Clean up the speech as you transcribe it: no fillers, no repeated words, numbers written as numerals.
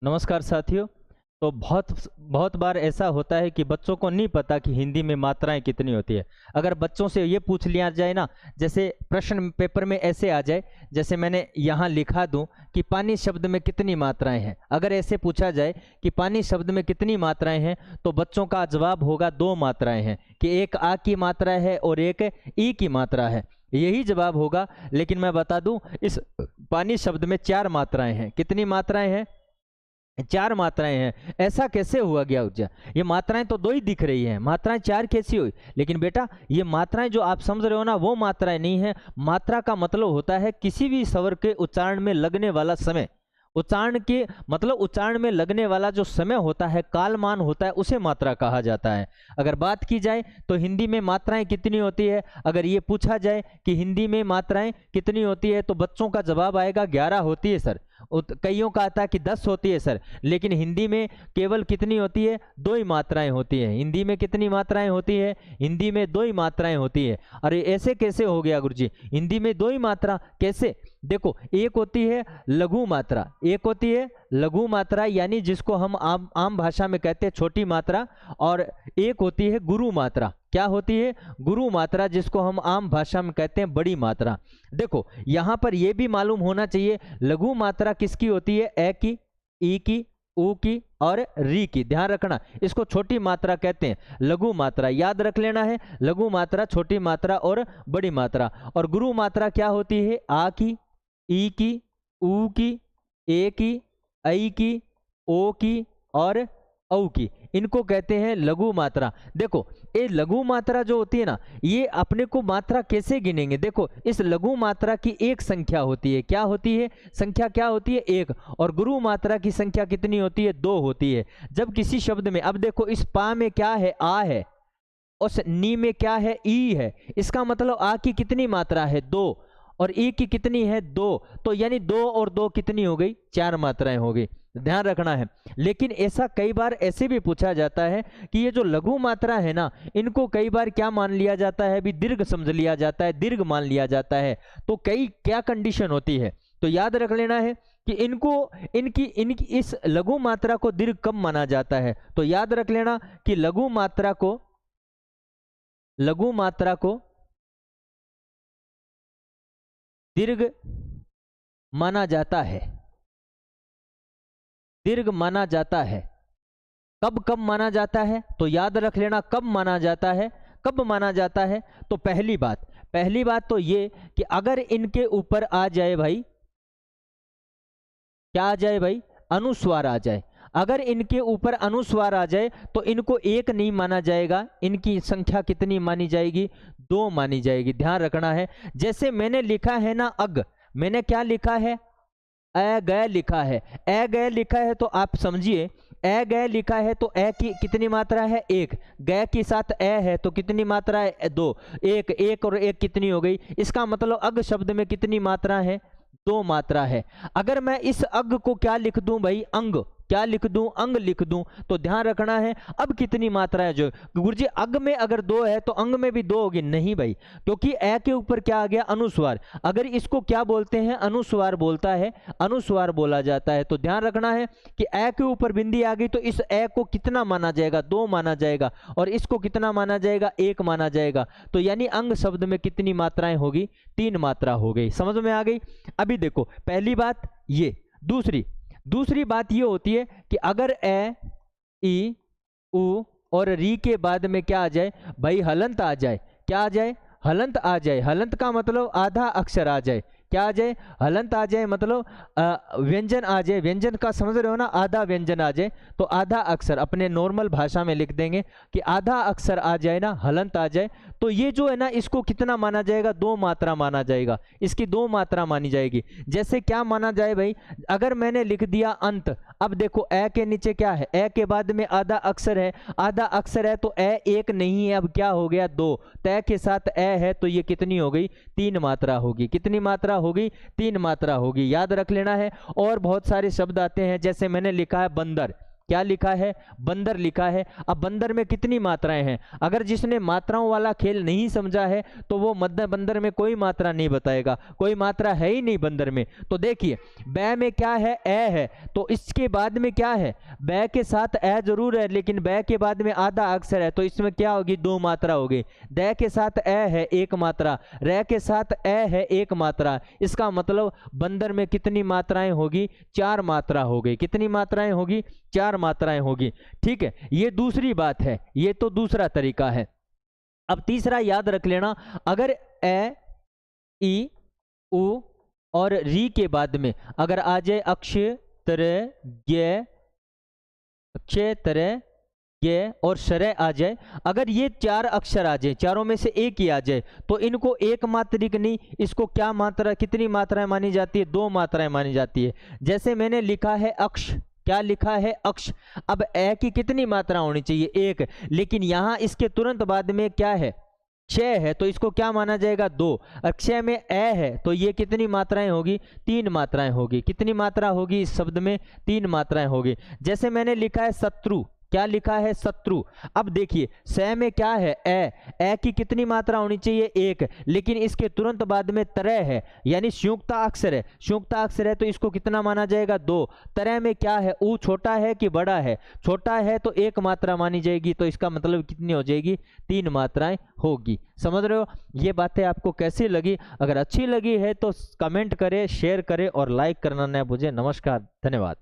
नमस्कार साथियों। तो बहुत बहुत बार ऐसा होता है कि बच्चों को नहीं पता कि हिंदी में मात्राएं कितनी होती है। अगर बच्चों से ये पूछ लिया जाए ना, जैसे प्रश्न पेपर में ऐसे आ जाए, जैसे मैंने यहाँ लिखा दूं कि पानी शब्द में कितनी मात्राएं हैं। अगर ऐसे पूछा जाए कि पानी शब्द में कितनी मात्राएं हैं, तो बच्चों का जवाब होगा 2 मात्राएं हैं, कि एक आ की मात्रा है और एक ई की मात्रा है, यही जवाब होगा। लेकिन मैं बता दूं, इस पानी शब्द में 4 मात्राएं हैं। कितनी मात्राएं हैं? 4 मात्राएं हैं। ऐसा कैसे हुआ गया ऊर्जा? ये मात्राएं तो 2 ही दिख रही हैं, मात्राएं 4 कैसी हुई? लेकिन बेटा, ये मात्राएं जो आप समझ रहे हो ना, वो मात्राएं नहीं है। मात्रा का मतलब होता है किसी भी स्वर के उच्चारण में लगने वाला समय। उच्चारण के मतलब उच्चारण में लगने वाला जो समय होता है, कालमान होता है, उसे मात्रा कहा जाता है। अगर बात की जाए तो हिंदी में मात्राएं कितनी होती है, अगर ये पूछा जाए कि हिंदी में मात्राएं कितनी होती है, तो बच्चों का जवाब आएगा 11 होती है सर। कईयों का आता है कि 10 होती है सर। लेकिन हिंदी में केवल कितनी होती है? 2 ही मात्राएं होती है। हिंदी में कितनी मात्राएं होती है? हिंदी में 2 ही मात्राएं होती है। अरे ऐसे कैसे हो गया गुरुजी? हिंदी में 2 ही मात्रा कैसे? देखो, एक होती है लघु मात्रा, एक होती है लघु मात्रा यानी जिसको हम आम भाषा में कहते हैं छोटी मात्रा, और एक होती है गुरु मात्रा। क्या होती है? गुरु मात्रा, जिसको हम आम भाषा में कहते हैं बड़ी मात्रा। देखो, यहां पर यह भी मालूम होना चाहिए, लघु मात्रा किसकी होती है? ए की, ई की, ऊ की और री की। ध्यान रखना, इसको छोटी मात्रा कहते हैं, लघु मात्रा। याद रख लेना है, लघु मात्रा, छोटी मात्रा और बड़ी मात्रा। और गुरु मात्रा क्या होती है? आ की, ई की, ऊ की, ए की, ऐ की, ओ की और औ की। इनको कहते हैं लघु मात्रा। देखो, ये लघु मात्रा जो होती है ना, ये अपने को मात्रा कैसे गिनेंगे? देखो, इस लघु मात्रा की एक संख्या होती है। क्या होती है? संख्या क्या होती है? 1। और गुरु मात्रा की संख्या कितनी होती है? 2 होती है। जब किसी शब्द में, अब देखो, इस पा में क्या है? आ है। उस नी में क्या है? ई है। इसका मतलब आ की कितनी मात्रा है? 2। और ई की कितनी है? 2। तो यानी 2 और 2 कितनी हो गई? 4 मात्राएं हो गई। ध्यान रखना है। लेकिन ऐसा कई बार ऐसे भी पूछा जाता है कि ये जो लघु मात्रा है ना, इनको कई बार क्या मान लिया जाता है? भी दीर्घ समझ लिया जाता है, दीर्घ मान लिया जाता है। तो कई क्या कंडीशन होती है, तो याद रख लेना है कि इनकी इस लघु मात्रा को दीर्घ कब माना जाता है। तो याद रख लेना कि लघु मात्रा को दीर्घ माना जाता है। दीर्घ माना जाता है। कब माना जाता है? तो याद रख लेना, कब माना जाता है। कब माना जाता है? तो पहली बात तो ये कि अगर इनके ऊपर आ जाए भाई, क्या आ जाए भाई? अनुस्वार आ जाए। अगर इनके ऊपर अनुस्वार आ जाए तो इनको 1 नहीं माना जाएगा। इनकी संख्या कितनी मानी जाएगी? 2 मानी जाएगी। ध्यान रखना है। जैसे मैंने लिखा है ना अग, मैंने क्या लिखा है? ए गए लिखा है। ए गए लिखा है तो आप समझिए, ए गए लिखा है तो ए की कितनी मात्रा है? 1। गए के साथ ए है तो कितनी मात्रा है? 2। 1 और 1 कितनी हो गई? इसका मतलब अग शब्द में कितनी मात्रा है? 2 मात्रा है। अगर मैं इस अग को क्या लिख दूं भाई? अंग। क्या लिख दूं? अंग लिख दूं। तो ध्यान रखना है, अब कितनी मात्रा है? जो गुरुजी, अग में अगर 2 है तो अंग में भी 2 होगी। नहीं भाई, क्योंकि ए के ऊपर क्या आ गया? अनुस्वार। अगर इसको क्या बोलते हैं? अनुस्वार बोलता है, अनुस्वार बोला जाता है। तो ध्यान रखना है कि ए के ऊपर बिंदी आ गई तो इस ए को कितना माना जाएगा? 2 माना जाएगा। और इसको कितना माना जाएगा? 1 माना जाएगा। तो यानी अंग शब्द में कितनी मात्राएं होगी? 3 मात्रा हो गई। समझ में आ गई? अभी देखो, पहली बात ये। दूसरी बात ये होती है कि अगर ए, ई, ऊ और री के बाद में क्या आ जाए भाई? हलंत आ जाए। क्या आ जाए? हलंत आ जाए। हलंत का मतलब आधा अक्षर आ जाए। क्या आ जाए? हलंत आ जाए, मतलब व्यंजन आ जाए। व्यंजन का समझ रहे हो ना? आधा व्यंजन आ जाए तो आधा अक्षर, अपने नॉर्मल भाषा में लिख देंगे कि आधा अक्षर आ जाए ना, हलंत आ जाए, तो ये जो है ना, इसको कितना माना जाएगा? 2 मात्रा माना जाएगा। इसकी 2 मात्रा मानी जाएगी। जैसे क्या माना जाए भाई? अगर मैंने लिख दिया अंत, अब देखो ए के नीचे क्या है? ए के बाद में आधा अक्षर है। आधा अक्षर है तो ए 1 नहीं है, अब क्या हो गया? 2। तय के साथ ए है तो ये कितनी हो गई? 3 मात्रा होगी। कितनी मात्रा होगी? 3 मात्रा होगी। याद रख लेना है। और बहुत सारे शब्द आते हैं, जैसे मैंने लिखा है बंदर। क्या लिखा है, बंदर लिखा है। अब बंदर में कितनी मात्राएं हैं, अगर जिसने मात्राओं वाला खेल नहीं समझा है तो वो मध्य बंदर में कोई मात्रा नहीं बताएगा, कोई मात्रा है ही नहीं बंदर में। तो देखिए बै में क्या है, ए है, तो इसके बाद में क्या है, बै के साथ ए जरूर है लेकिन बै के बाद में आधा अक्षर है, तो इसमें क्या होगी, दो मात्रा होगी। दै के साथ ए है, एक मात्रा, रै के साथ ए है, एक मात्रा। इसका मतलब बंदर में कितनी मात्राएं होगी, चार मात्रा हो गई। कितनी मात्राएं होगी, चार मात्राएं होगी। ठीक है, ये दूसरी बात है, ये तो दूसरा तरीका है। अब तीसरा याद रख लेना, अगर ए, ई, उ और री के बाद में अगर आ जाए अक्ष, तरह, गे, अक्षय, तरह, ये और शरय आ जाए, अगर ये चार अक्षर आ जाए, चारों में से एक ही आ जाए, तो इनको एक मात्रिक नहीं, इसको क्या मात्रा, कितनी मात्राएं मानी जाती है, दो मात्राएं मानी जाती है। जैसे मैंने लिखा है अक्ष, क्या लिखा है, अक्ष। अब ए की कितनी मात्रा होनी चाहिए, एक, लेकिन यहां इसके तुरंत बाद में क्या है, क्षय है, तो इसको क्या माना जाएगा, दो। अक्षय में ए है तो ये कितनी मात्राएं होगी, तीन मात्राएं होगी। कितनी मात्रा होगी इस शब्द में, तीन मात्राएं होगी। जैसे मैंने लिखा है शत्रु, क्या लिखा है, शत्रु। अब देखिए स में क्या है, ए की कितनी मात्रा होनी चाहिए, एक, लेकिन इसके तुरंत बाद में तरह है, यानी संयुक्ता अक्षर है, संयुक्ता अक्षर है तो इसको कितना माना जाएगा, दो। तरह में क्या है, ऊ छोटा है कि बड़ा है, छोटा है तो एक मात्रा मानी जाएगी, तो इसका मतलब कितनी हो जाएगी, तीन मात्राएं होगी। समझ रहे हो, ये बातें आपको कैसी लगी, अगर अच्छी लगी है तो कमेंट करें, शेयर करें और लाइक करना न भूलें। नमस्कार, धन्यवाद।